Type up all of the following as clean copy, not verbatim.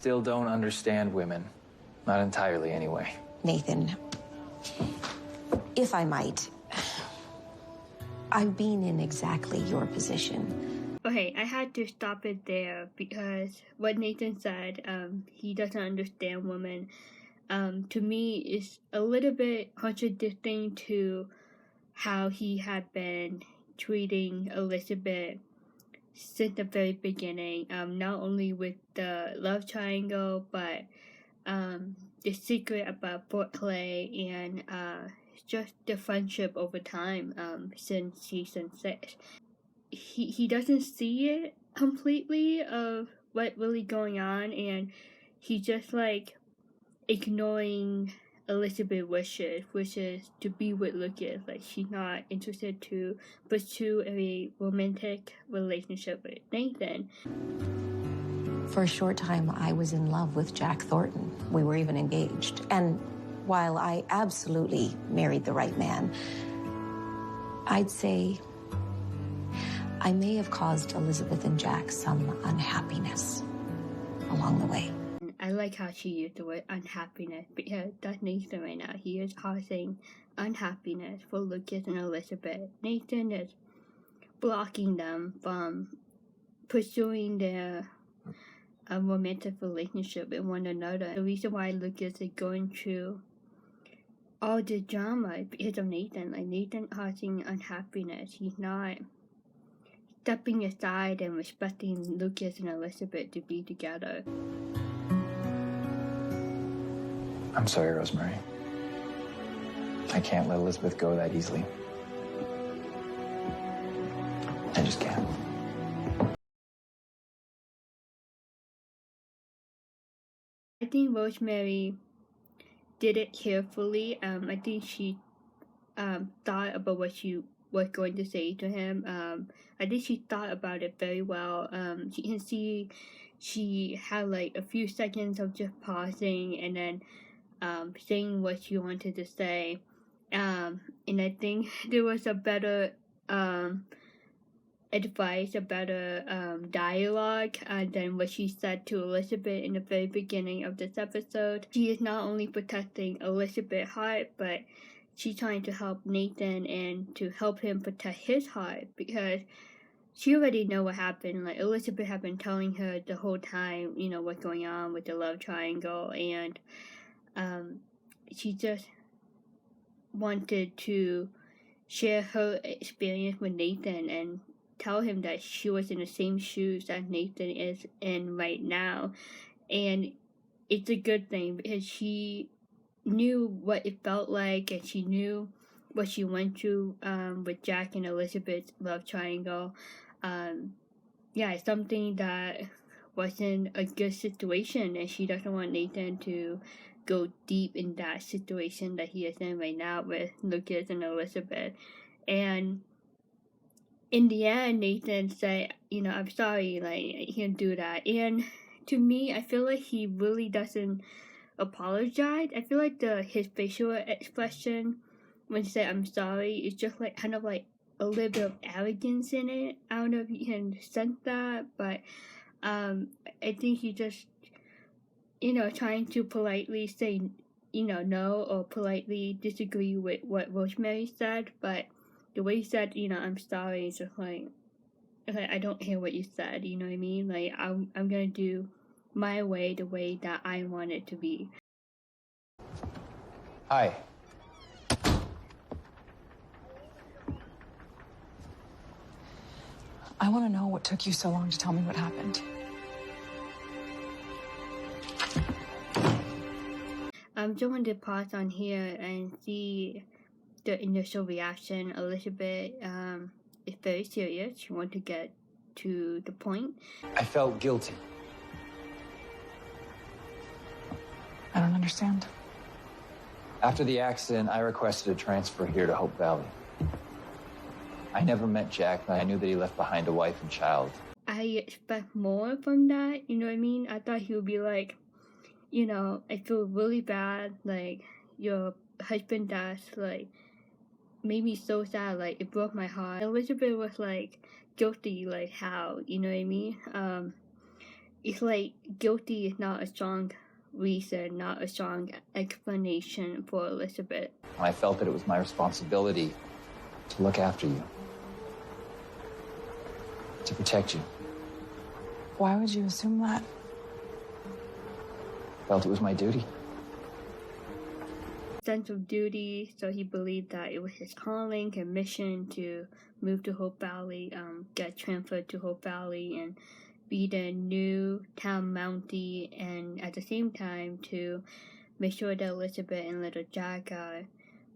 still don't understand women. Not entirely, anyway. Nathan, if I might, I've been in exactly your position. Okay, I had to stop it there because what Nathan said, he doesn't understand women, to me is a little bit contradicting to how he had been treating Elizabeth since the very beginning, not only with the love triangle, but the secret about Fort Clay and just the friendship over time since season 6. He doesn't see it completely of what really going on, and he just like ignoring Elizabeth's wishes, which is to be with Lucas. Like, she's not interested to pursue a romantic relationship with Nathan. For a short time, I was in love with Jack Thornton. We were even engaged. And while I absolutely married the right man, I'd say I may have caused Elizabeth and Jack some unhappiness along the way. I like how she used the word unhappiness, because that's Nathan right now. He is causing unhappiness for Lucas and Elizabeth. Nathan is blocking them from pursuing their romantic relationship with one another. The reason why Lucas is going through all the drama is because of Nathan. Like, Nathan causing unhappiness. He's not stepping aside and respecting Lucas and Elizabeth to be together. I'm sorry, Rosemary. I can't let Elizabeth go that easily. I just can't. I think Rosemary did it carefully. I think she thought about what she was going to say to him. I think she thought about it very well. You can see she had like a few seconds of just pausing and then saying what she wanted to say. And I think there was a better advice, a better dialogue than what she said to Elizabeth in the very beginning of this episode. She is not only protecting Elizabeth's heart, but she's trying to help Nathan and to help him protect his heart, because she already know what happened. Like, Elizabeth had been telling her the whole time, you know, what's going on with the love triangle, and she just wanted to share her experience with Nathan and tell him that she was in the same shoes that Nathan is in right now. And it's a good thing because she knew what it felt like, and she knew what she went through with Jack and Elizabeth's love triangle. Yeah, it's something that wasn't a good situation, and she doesn't want Nathan to go deep in that situation that he is in right now with Lucas and Elizabeth. And in the end, Nathan said, you know, I'm sorry, like, he can't do that. And to me, I feel like he really doesn't apologize. I feel like his facial expression when he said I'm sorry is just like kind of like a little bit of arrogance in it. I don't know if you can sense that, but I think he just, you know, trying to politely say, you know, no, or politely disagree with what Rosemary said. But the way he said, you know, I'm sorry, is just like I don't hear what you said, you know what I mean? Like, I'm gonna do my way, the way that I want it to be. Hi. I want to know what took you so long to tell me what happened. Just want to pause on here and see the initial reaction. Elizabeth is very serious. She wants to get to the point. I felt guilty. I don't understand. After the accident, I requested a transfer here to Hope Valley. I never met Jack, but I knew that he left behind a wife and child. I expect more from that, you know what I mean? I thought he would be like, you know, I feel really bad, like, your husband died, like, made me so sad, like, it broke my heart. Elizabeth was like, guilty, like, how, you know what I mean? it's like guilty is not a strong reason, not a strong explanation for Elizabeth. I felt that it was my responsibility to look after you, to protect you. Why would you assume that? Felt it was my duty. Sense of duty, so he believed that it was his calling, his mission to move to Hope Valley, get transferred to Hope Valley, and be the new town Mountie, and at the same time to make sure that Elizabeth and little Jack are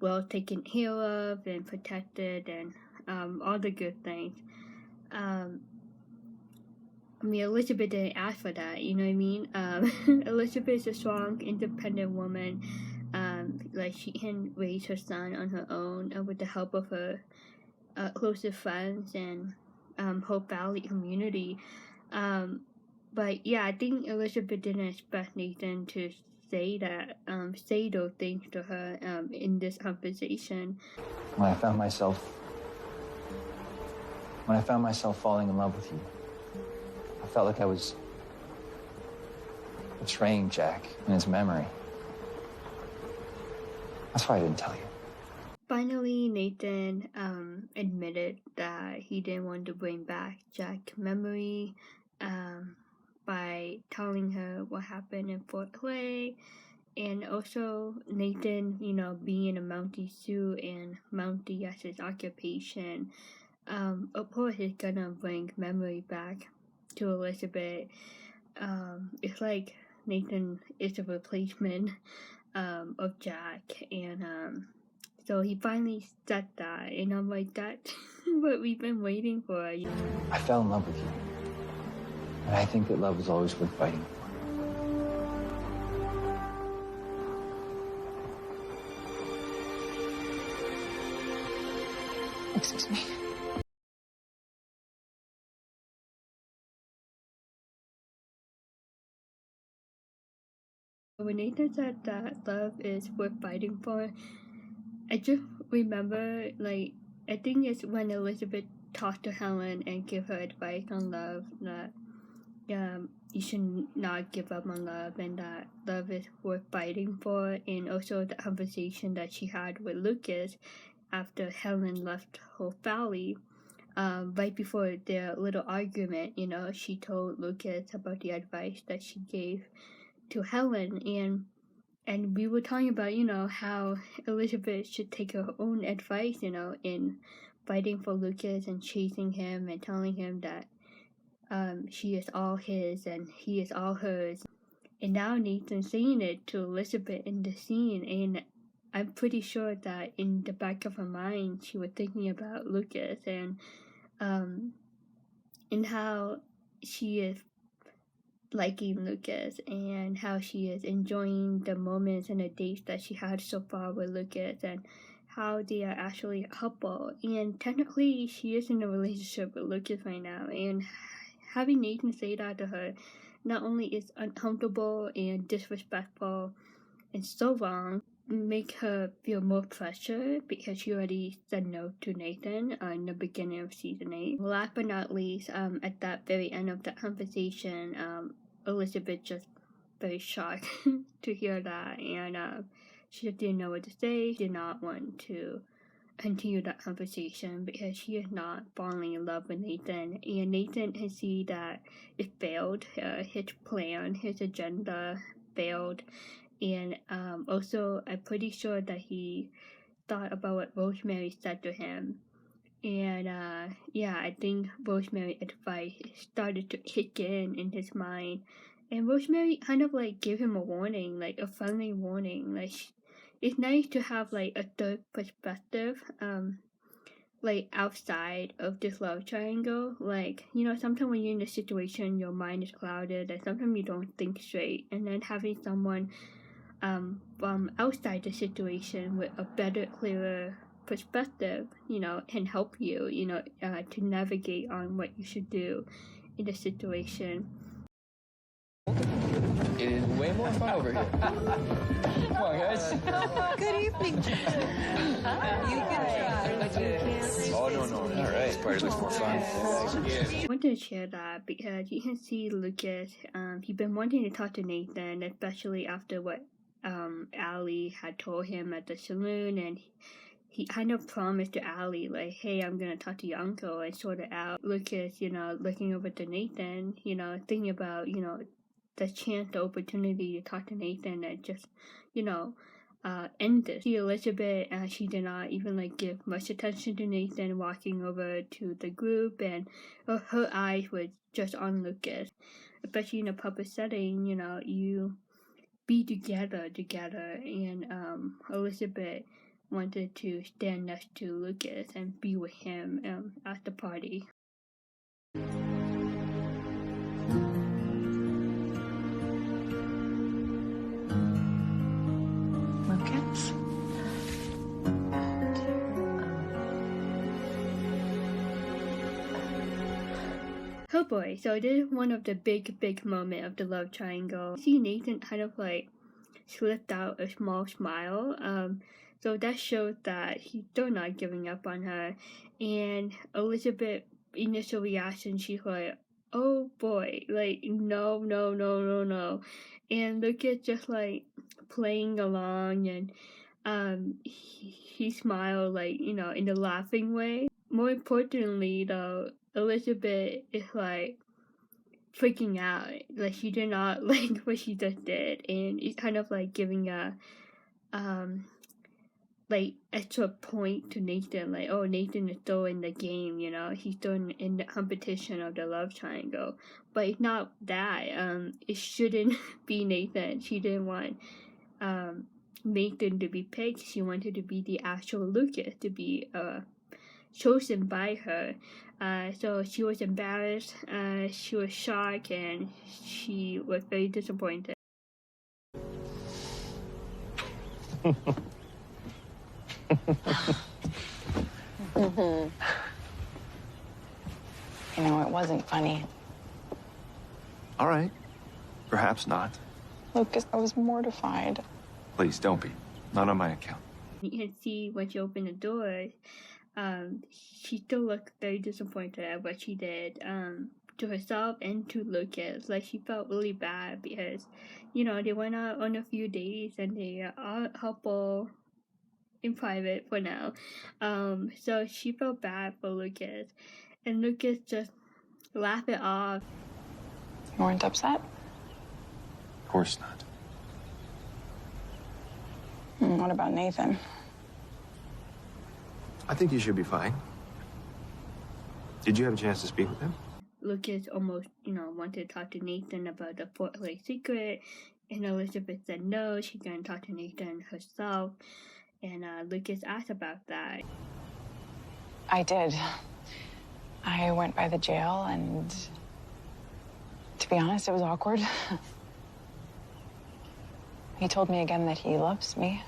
well taken care of and protected, and all the good things. I mean, Elizabeth didn't ask for that, you know what I mean? Elizabeth is a strong, independent woman. Like, she can raise her son on her own with the help of her closest friends and Hope Valley community. But yeah, I think Elizabeth didn't expect Nathan to say that, say those things to her in this conversation. When I found myself falling in love with you, I felt like I was betraying Jack in his memory. That's why I didn't tell you. Finally, Nathan admitted that he didn't want to bring back Jack's memory by telling her what happened in Fort Clay. And also, Nathan, you know, being a Mountie Sioux and Mountie as his occupation, of course, he's gonna bring memory back to Elizabeth. It's like Nathan is a replacement of Jack, and so he finally said that, and I'm like, that's what we've been waiting for. I fell in love with you, and I think that love is always worth fighting for. Excuse me. When Nathan said that love is worth fighting for, I just remember, like, I think it's when Elizabeth talked to Helen and gave her advice on love, that you should not give up on love, and that love is worth fighting for, and also the conversation that she had with Lucas after Helen left Hope Valley. Right before their little argument, you know, she told Lucas about the advice that she gave to Helen, and we were talking about, you know, how Elizabeth should take her own advice, you know, in fighting for Lucas and chasing him and telling him that she is all his and he is all hers. And now Nathan's saying it to Elizabeth in the scene, and I'm pretty sure that in the back of her mind she was thinking about Lucas and how she is liking Lucas and how she is enjoying the moments and the dates that she had so far with Lucas, and how they are actually a couple. And technically she is in a relationship with Lucas right now, and having Nathan say that to her not only is uncomfortable and disrespectful and so wrong, make her feel more pressure because she already said no to Nathan in the beginning of season 8. Last but not least, at that very end of that conversation, Elizabeth just very shocked to hear that, and she just didn't know what to say. She did not want to continue that conversation because she is not falling in love with Nathan, and Nathan can see that it failed. His plan, his agenda failed. And also, I'm pretty sure that he thought about what Rosemary said to him. And yeah, I think Rosemary's advice started to kick in his mind. And Rosemary kind of like gave him a warning, like a friendly warning. Like, it's nice to have like a third perspective, like outside of this love triangle. Like, you know, sometimes when you're in a situation, your mind is clouded, and sometimes you don't think straight. And then having someone from outside the situation with a better, clearer perspective, you know, can help you, you know, to navigate on what you should do in the situation. It is way more fun over here. Come on, guys. Good evening. You can try, but you can't. Oh, no. All right. This party looks more fun. I wanted to share that because you can see Lucas, he's been wanting to talk to Nathan, especially after what Allie had told him at the saloon, and he kind of promised to Allie, like, hey, I'm gonna talk to your uncle and sort it out. Lucas, looking over to Nathan, thinking about, the chance, the opportunity to talk to Nathan and just, end this. See Elizabeth, she did not even give much attention to Nathan walking over to the group, and her eyes were just on Lucas. Especially in a public setting, you be together, and Elizabeth wanted to stand next to Lucas and be with him at the party. Lucas? Oh boy, so this is one of the big moment of the love triangle. See Nathan kind of slipped out a small smile. So that shows that he's still not giving up on her. And Elizabeth's initial reaction, she's like, oh boy, no. And Lucas just playing along, and he smiled in a laughing way. More importantly though, Elizabeth is freaking out. She did not like what she just did, and it's kind of giving a extra point to Nathan, oh, Nathan is still in the game, he's still in the competition of the love triangle. But it's not that. It shouldn't be Nathan. She didn't want Nathan to be picked. She wanted to be the actual Lucas to be chosen by her. So she was embarrassed, she was shocked, and she was very disappointed. It wasn't funny. All right. Perhaps not. Lucas, I was mortified. Please, don't be. Not on my account. You can see when she opened the door, she still looked very disappointed at what she did to herself and to Lucas. She felt really bad because, they went out on a few days and they are a couple in private for now. So she felt bad for Lucas, and Lucas just laughed it off. You weren't upset? Of course not. What about Nathan? I think you should be fine. Did you have a chance to speak with him? Lucas almost, wanted to talk to Nathan about the Fort Lake secret, and Elizabeth said no, she's going to talk to Nathan herself, and Lucas asked about that. I did. I went by the jail, and to be honest, it was awkward. He told me again that he loves me.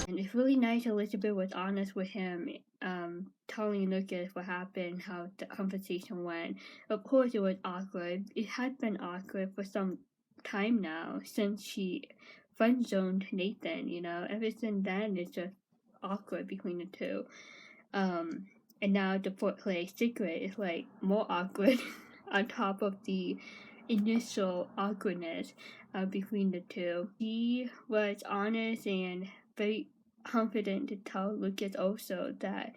And it's really nice Elizabeth was honest with him, telling Lucas what happened, how the conversation went. Of course it was awkward. It had been awkward for some time now, since she friend-zoned Nathan, Ever since then, it's just awkward between the two. And now the Fort Clay secret is more awkward on top of the initial awkwardness between the two. She was honest and very confident to tell Lucas also that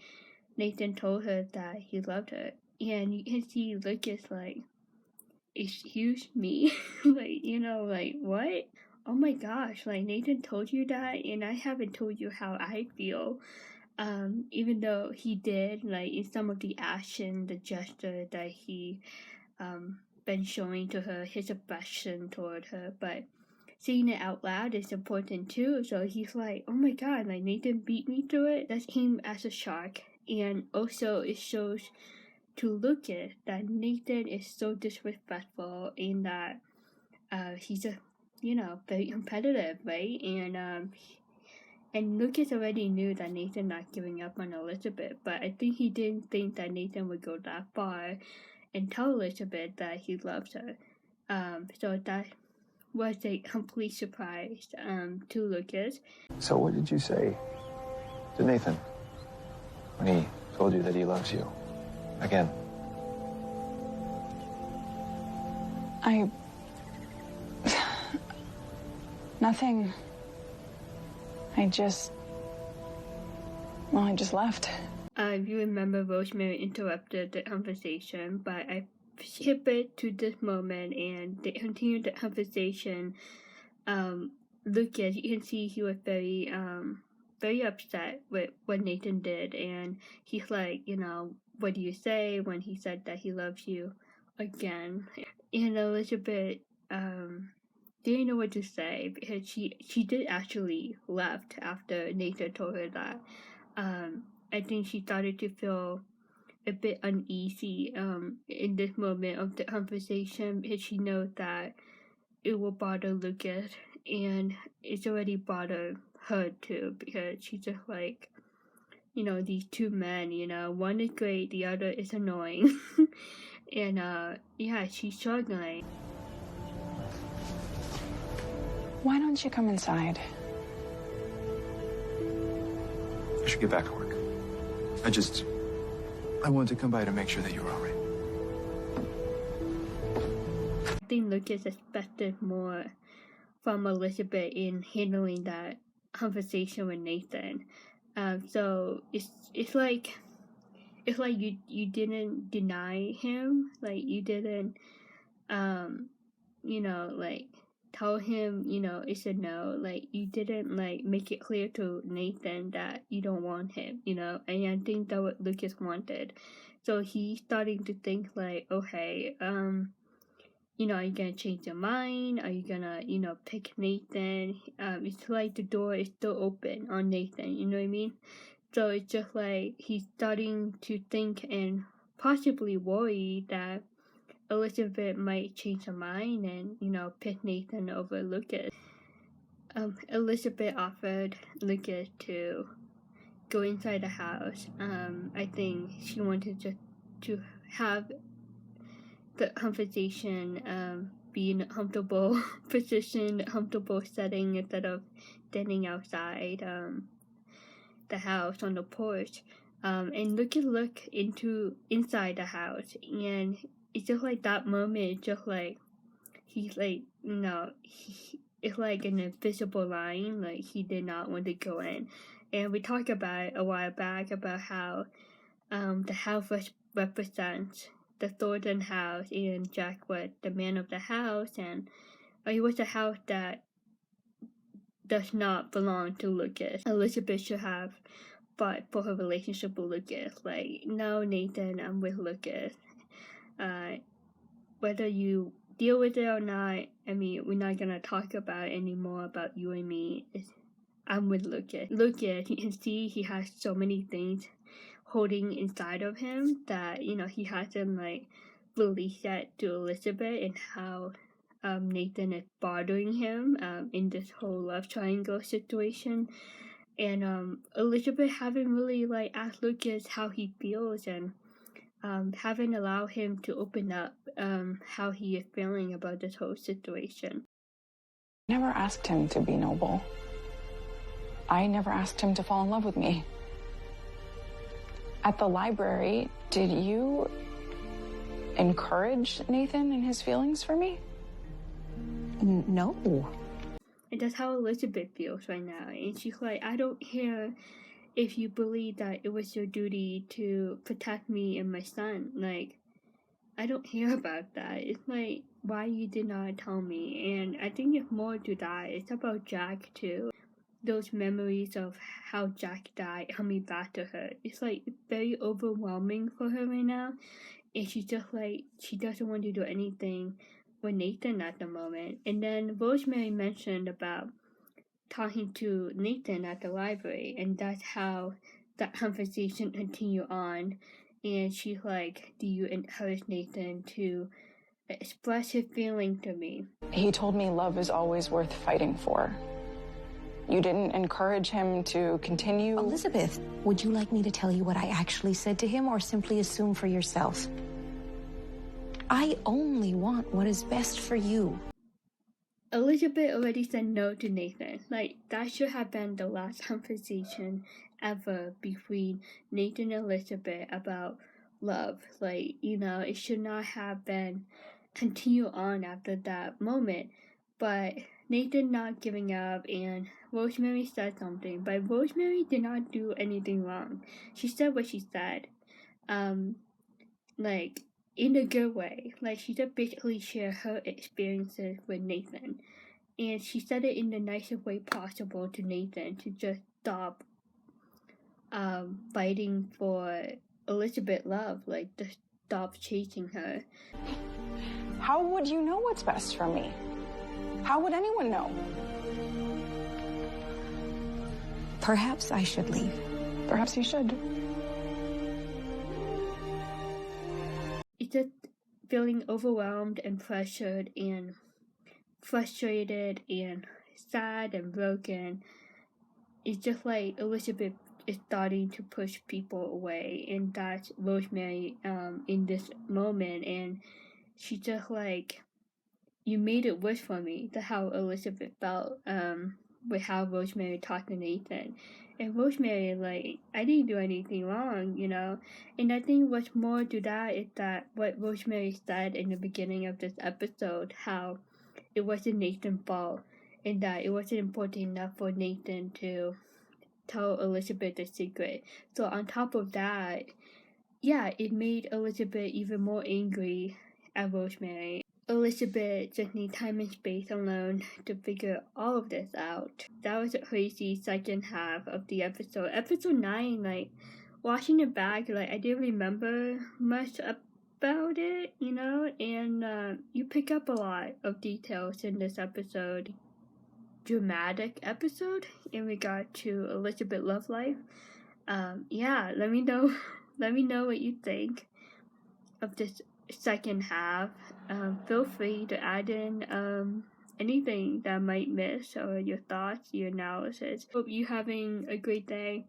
Nathan told her that he loved her. And you can see Lucas excuse me? What? Oh my gosh, Nathan told you that, and I haven't told you how I feel. Even though he did, in some of the action, the gesture that he been showing to her, his affection toward her, but saying it out loud is important too. So he's oh my god, Nathan beat me to it. That came as a shock, and also it shows to Lucas that Nathan is so disrespectful, and that he's a very competitive, right? And Lucas already knew that Nathan not giving up on Elizabeth, but I think he didn't think that Nathan would go that far and tell Elizabeth that he loves her. So that was a complete surprise to Lucas. So what did you say to Nathan when he told you that he loves you? Again. Nothing. I just left. You remember Rosemary interrupted the conversation, but I skip it to this moment and they continued the conversation. Lucas, you can see he was very upset with what Nathan did, and he's like, what do you say when he said that he loves you again? And Elizabeth didn't know what to say because she did actually left after Nathan told her that. I think she started to feel a bit uneasy in this moment of the conversation because she knows that it will bother Lucas, and it's already bothered her too because she's just like, these two men, one is great, the other is annoying. And she's struggling. Why don't you come inside? I should get back to work. I wanted to come by to make sure that you were all right. I think Lucas expected more from Elizabeth in handling that conversation with Nathan. So it's like you didn't deny him, like you didn't tell him, it's a no, like you didn't make it clear to Nathan that you don't want him, and I think that's what Lucas wanted. So he's starting to think like, okay, are you gonna change your mind? Are you gonna, pick Nathan? It's like the door is still open on Nathan, you know what I mean? So it's just like he's starting to think and possibly worry that Elizabeth might change her mind and, pick Nathan over Lucas. Elizabeth offered Lucas to go inside the house. I think she wanted just to have the conversation be in a comfortable position, a comfortable setting instead of standing outside the house on the porch. And Lucas looked inside the house, and it's just like that moment, just like he's like, it's like an invisible line, like he did not want to go in. And we talked about a while back about how the house represents the Thornton house, and Jack was the man of the house, and it was a house that does not belong to Lucas. Elizabeth should have fought for her relationship with Lucas. Like, no, Nathan, I'm with Lucas. Whether you deal with it or not, I mean, we're not gonna talk about anymore about you and me. I'm with Lucas. Lucas, you can see he has so many things holding inside of him that, he hasn't released that to Elizabeth, and how Nathan is bothering him in this whole love triangle situation. And Elizabeth haven't really asked Lucas how he feels, and haven't allowed him to open up how he is feeling about this whole situation. I never asked him to be noble. I never asked him to fall in love with me. At the library, did you encourage Nathan in his feelings for me? No. And that's how Elizabeth feels right now. And she's like, I don't care if you believe that it was your duty to protect me and my son. Like, I don't hear about that. It's like, why you did not tell me? And I think it's more to that. It's about Jack too. Those memories of how Jack died coming back to her. It's very overwhelming for her right now. And she's just she doesn't want to do anything with Nathan at the moment. And then Rosemary mentioned about talking to Nathan at the library, and that's how that conversation continued on. And she's like, do you encourage Nathan to express his feeling to me? He told me love is always worth fighting for. You didn't encourage him to continue? Elizabeth, would you like me to tell you what I actually said to him, or simply assume for yourself? I only want what is best for you. Elizabeth already said no to Nathan. Like, that should have been the last conversation ever between Nathan and Elizabeth about love. Like, you know, it should not have been continue on after that moment. But Nathan not giving up, and Rosemary said something, but Rosemary did not do anything wrong. She said what she said. Like, in a good way. Like, she just basically shared her experiences with Nathan. And she said it in the nicest way possible to Nathan to just stop fighting for Elizabeth love, like to stop chasing her. How would you know what's best for me? How would anyone know? Perhaps I should leave. Perhaps you should. It's just feeling overwhelmed and pressured and frustrated and sad and broken. It's just like Elizabeth is starting to push people away, and that's Rosemary in this moment. And she just like, you made it worse for me. That's how Elizabeth felt with how Rosemary talked to Nathan. And Rosemary, like, I didn't do anything wrong, you know. And I think what's more to that is that what Rosemary said in the beginning of this episode, how it wasn't Nathan's fault, and that it wasn't important enough for Nathan to tell Elizabeth the secret. So on top of that, yeah, it made Elizabeth even more angry at Rosemary. Elizabeth just needs time and space alone to figure all of this out. That was a crazy second half of the episode. Episode 9, like, watching it back, like, I didn't remember much about it, you know, and you pick up a lot of details in this episode. Dramatic episode in regard to Elizabeth love life. Yeah, let me know what you think of this second half. Feel free to add in anything that I might miss, or your thoughts, your analysis. Hope you're having a great day.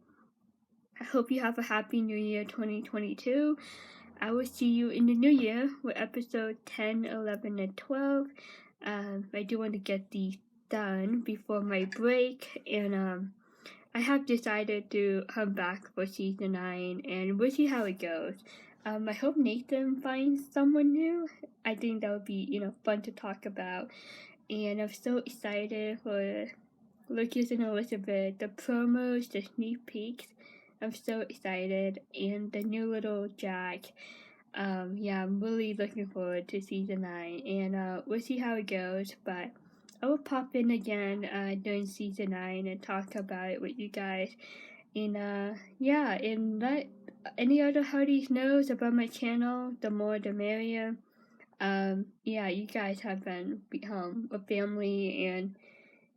I hope you have a happy New Year 2022. I will see you in the new year with episode 10, 11, and 12. I do want to get these done before my break, and I have decided to come back for season 9, and we'll see how it goes. I hope Nathan finds someone new. I think that would be, you know, fun to talk about. And I'm so excited for Lucas and Elizabeth, the promos, the sneak peeks. I'm so excited. And the new little Jack. Yeah, I'm really looking forward to season 9. And we'll see how it goes. But I will pop in again during season 9 and talk about it with you guys. And yeah, and let any other hearties knows about my channel, the more the merrier. Yeah, you guys have become a family, and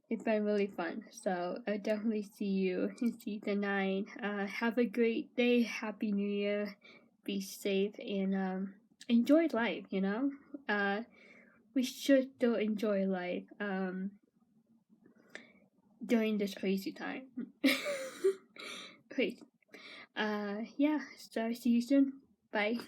it's been really fun. So I'll definitely see you in season 9. Have a great day, happy new year, be safe, and enjoy life, you know. We should still enjoy life during this crazy time. Crazy. Yeah, so see you soon. Bye.